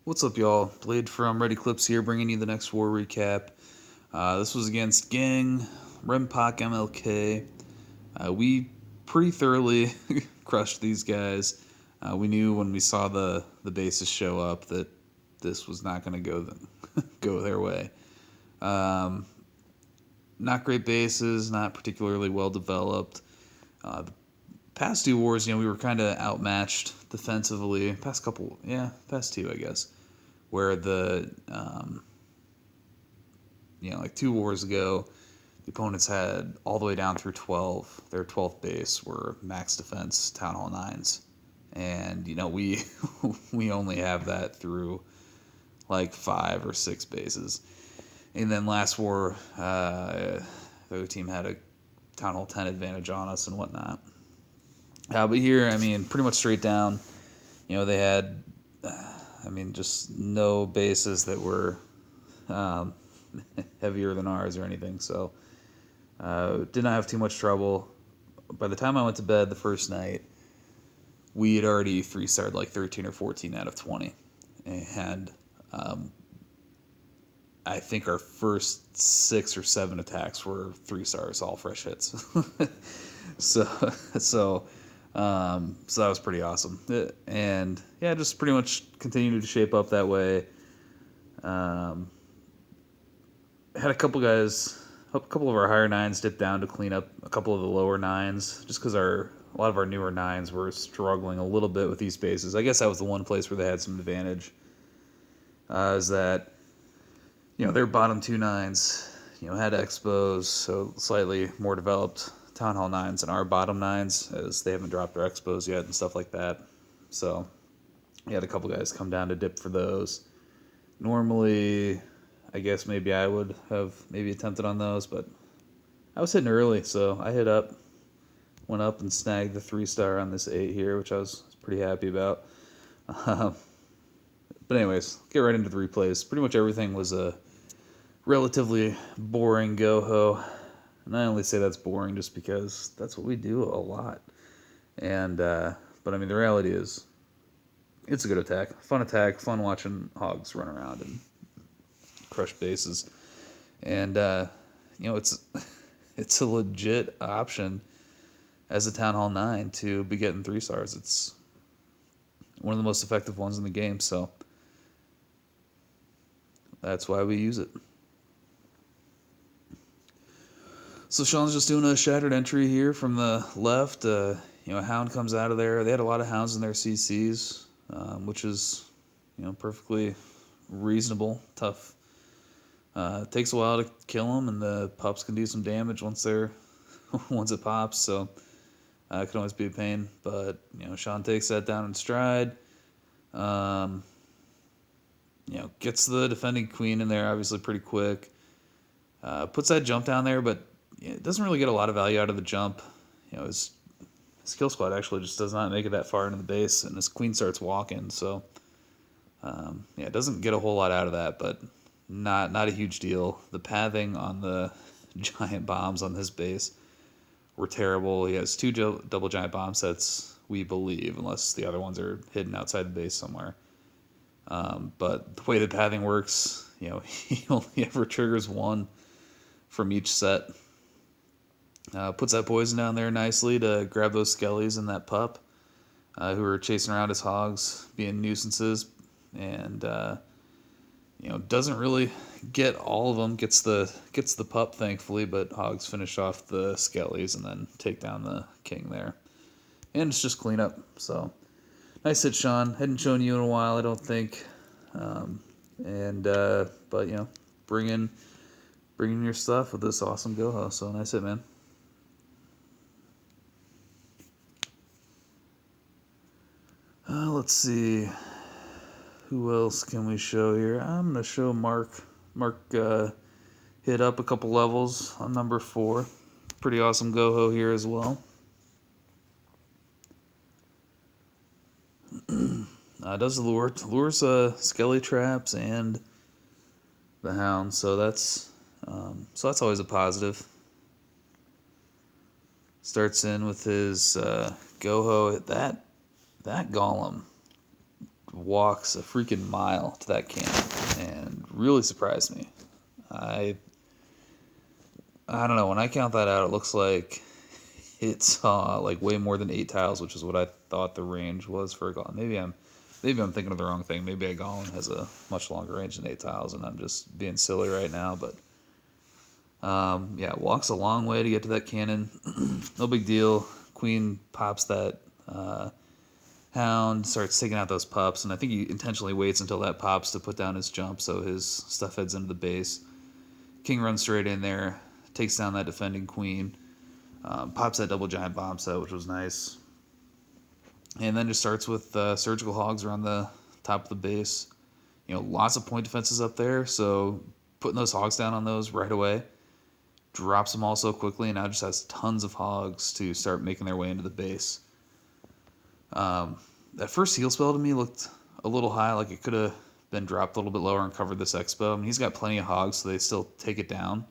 What's up, y'all? Blade from Ready Clips here, bringing you the next war recap. This was against Geng, Rempok, MLK. We pretty thoroughly crushed these guys. We knew when we saw the bases show up that this was not going to go their way. Um, Not great bases, not particularly well developed. The past two wars, we were kind of outmatched defensively. Past two, I guess, where like 2 wars ago, the opponents had all the way down through 12. Their 12th base were max defense Town Hall 9s. And, we we only have that through like 5 or 6 bases. And then last war, the other team had a Town Hall 10 advantage on us and whatnot. But here, pretty much straight down, they had, just no bases that were um, heavier than ours or anything. So did not have too much trouble. By the time I went to bed the first night, we had already 3-starred like 13 or 14 out of 20. And I think our first 6 or 7 attacks were 3-stars, all fresh hits. so, so, so that was pretty awesome. And yeah, just pretty much continued to shape up that way. Had a couple of our higher 9s dip down to clean up a couple of the lower 9s, just because a lot of our newer 9s were struggling a little bit with these bases. I guess that was the one place where they had some advantage. Is that their bottom 2 9s had expos, so slightly more developed Town Hall 9s than our bottom 9s, as they haven't dropped their expos yet and stuff like that. So we had a couple guys come down to dip for those. Normally, I guess maybe I would have maybe attempted on those, but I was hitting early, so I went up and snagged the 3-star on this 8 here, which I was pretty happy about. But anyways, get right into the replays. Pretty much everything was a relatively boring go-ho. And I only say that's boring just because that's what we do a lot. And but the reality is, it's a good attack, fun watching hogs run around and crush bases. And it's it's a legit option as a Town Hall 9 to be getting 3-stars. It's one of the most effective ones in the game, so that's why we use it. So Sean's just doing a shattered entry here from the left. A hound comes out of there. They had a lot of hounds in their CCs, which is, perfectly reasonable. Tough. It takes a while to kill them, and the pups can do some damage once it pops. So it can always be a pain. But Sean takes that down in stride. Gets the defending queen in there, obviously pretty quick. Puts that jump down there, but it doesn't really get a lot of value out of the jump. His kill squad actually just does not make it that far into the base, and his queen starts walking. So it doesn't get a whole lot out of that, but not a huge deal. The pathing on the giant bombs on this base were terrible. He has 2 double giant bomb sets, we believe, unless the other ones are hidden outside the base somewhere. But the way the pathing works, he only ever triggers 1 from each set. Puts that poison down there nicely to grab those skellies and that pup who are chasing around his hogs, being nuisances, and doesn't really get all of them. Gets the pup, thankfully, but hogs finish off the skellies and then take down the king there, and it's just cleanup. So nice hit, Sean. Hadn't shown you in a while, I don't think, but bring in your stuff with this awesome go-ho. So nice hit, man. Let's see. Who else can we show here? I'm going to show Mark. Mark hit up a couple levels on number 4. Pretty awesome go-ho here as well. Does the lures skelly traps and the hound, so that's always a positive. Starts in with his go-ho. That golem walks a freaking mile to that cannon and really surprised me. I I don't know, when I count that out, it looks like it saw like way more than 8 tiles, which is what I thought the range was for a golem. Maybe I'm thinking of the wrong thing. Maybe a golem has a much longer range than 8 tiles, and I'm just being silly right now. But yeah, walks a long way to get to that cannon. No big deal. Queen pops that hound, starts taking out those pups, and I think he intentionally waits until that pops to put down his jump so his stuff heads into the base. King runs straight in there, takes down that defending queen, pops that double giant bomb set, which was nice. And then just starts with surgical hogs around the top of the base. Lots of point defenses up there, so putting those hogs down on those right away drops them all so quickly, and now just has tons of hogs to start making their way into the base. That first heal spell to me looked a little high, like it could have been dropped a little bit lower and covered this expo. I mean, he's got plenty of hogs, so they still take it down.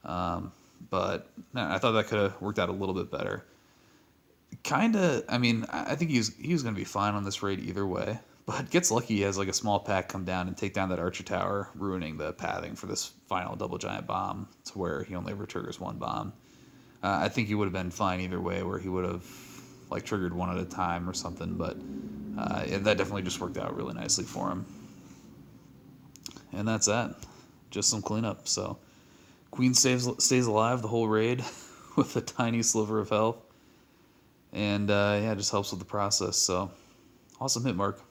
But no, I thought that could have worked out a little bit better. I mean, I think he was going to be fine on this raid either way. But gets lucky he has like a small pack come down and take down that archer tower, ruining the pathing for this final double giant bomb to where he only ever triggers one bomb. I think he would have been fine either way, where he would have like triggered one at a time or something. But yeah, that definitely just worked out really nicely for him. And that's that. Just some cleanup. So Queen stays alive the whole raid with a tiny sliver of health. And yeah, it just helps with the process. So awesome hit mark.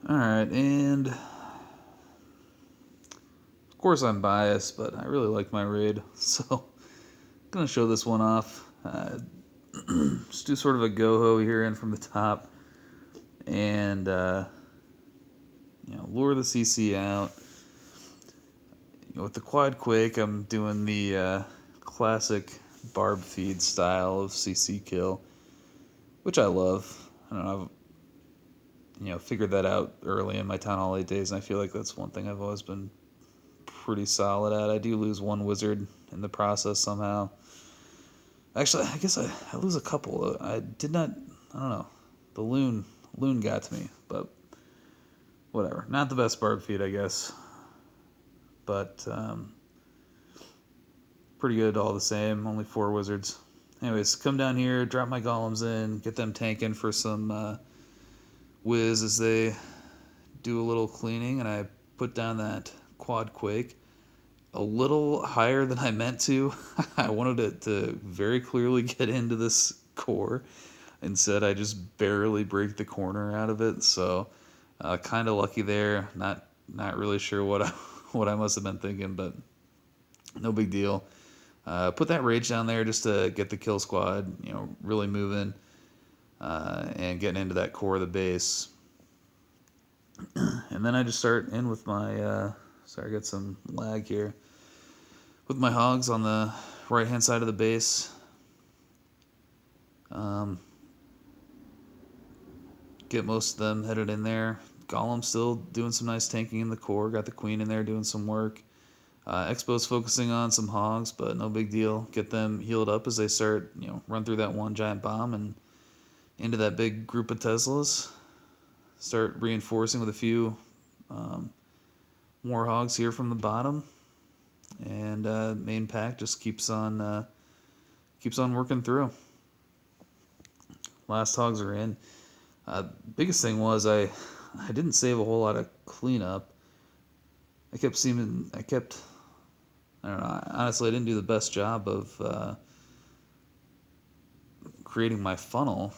Alright, and of course I'm biased, but I really like my raid, so I'm going to show this one off. Just do sort of a go-ho here in from the top, and lure the CC out. With the Quad Quake, I'm doing the classic barb feed style of CC kill, which I love. I don't know, I've figured that out early in my Town Hall 8 days, and I feel like that's one thing I've always been pretty solid at. I do lose one wizard in the process somehow. Actually, I guess I lose a couple. I don't know. The loon got to me, but whatever. Not the best barb feed, I guess. But pretty good all the same. Only 4 wizards. Anyways, come down here, drop my golems in, get them tanking for some whiz as they do a little cleaning, and I put down that Quad Quake a little higher than I meant to. I wanted it to very clearly get into this core. Instead, I just barely break the corner out of it, so kind of lucky there. Not really sure what I must have been thinking, but no big deal. Put that rage down there just to get the kill squad, really moving and getting into that core of the base. And then I just start in with my, sorry, I got some lag here, with my hogs on the right hand side of the base. Get most of them headed in there. Golem still doing some nice tanking in the core. Got the queen in there doing some work. Expo's focusing on some hogs, but no big deal. Get them healed up as they start, run through that one giant bomb and into that big group of Teslas. Start reinforcing with a few more hogs here from the bottom, and main pack just keeps on working through. Last hogs are in. Biggest thing was I didn't save a whole lot of cleanup. I don't know, honestly I didn't do the best job of creating my funnel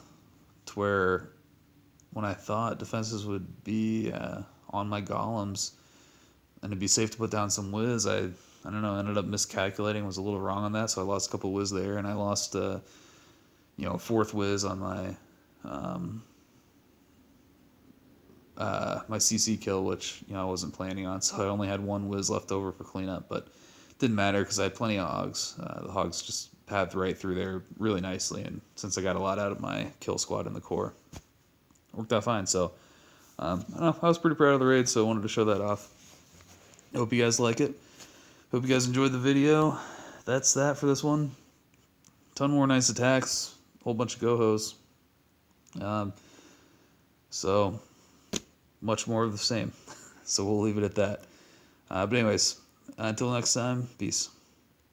to where when I thought defenses would be on my golems and it'd be safe to put down some whiz, I don't know, ended up miscalculating, was a little wrong on that, so I lost a couple whiz there, and I lost a fourth whiz on my my CC kill, which I wasn't planning on, so I only had one whiz left over for cleanup. But didn't matter because I had plenty of hogs. The hogs just pathed right through there really nicely, and since I got a lot out of my kill squad in the core, it worked out fine. So I don't know, I was pretty proud of the raid, so I wanted to show that off. I hope you guys like it. Hope you guys enjoyed the video. That's that for this one. Ton more nice attacks, whole bunch of go-hos. So much more of the same. So we'll leave it at that. But anyways, until next time, peace.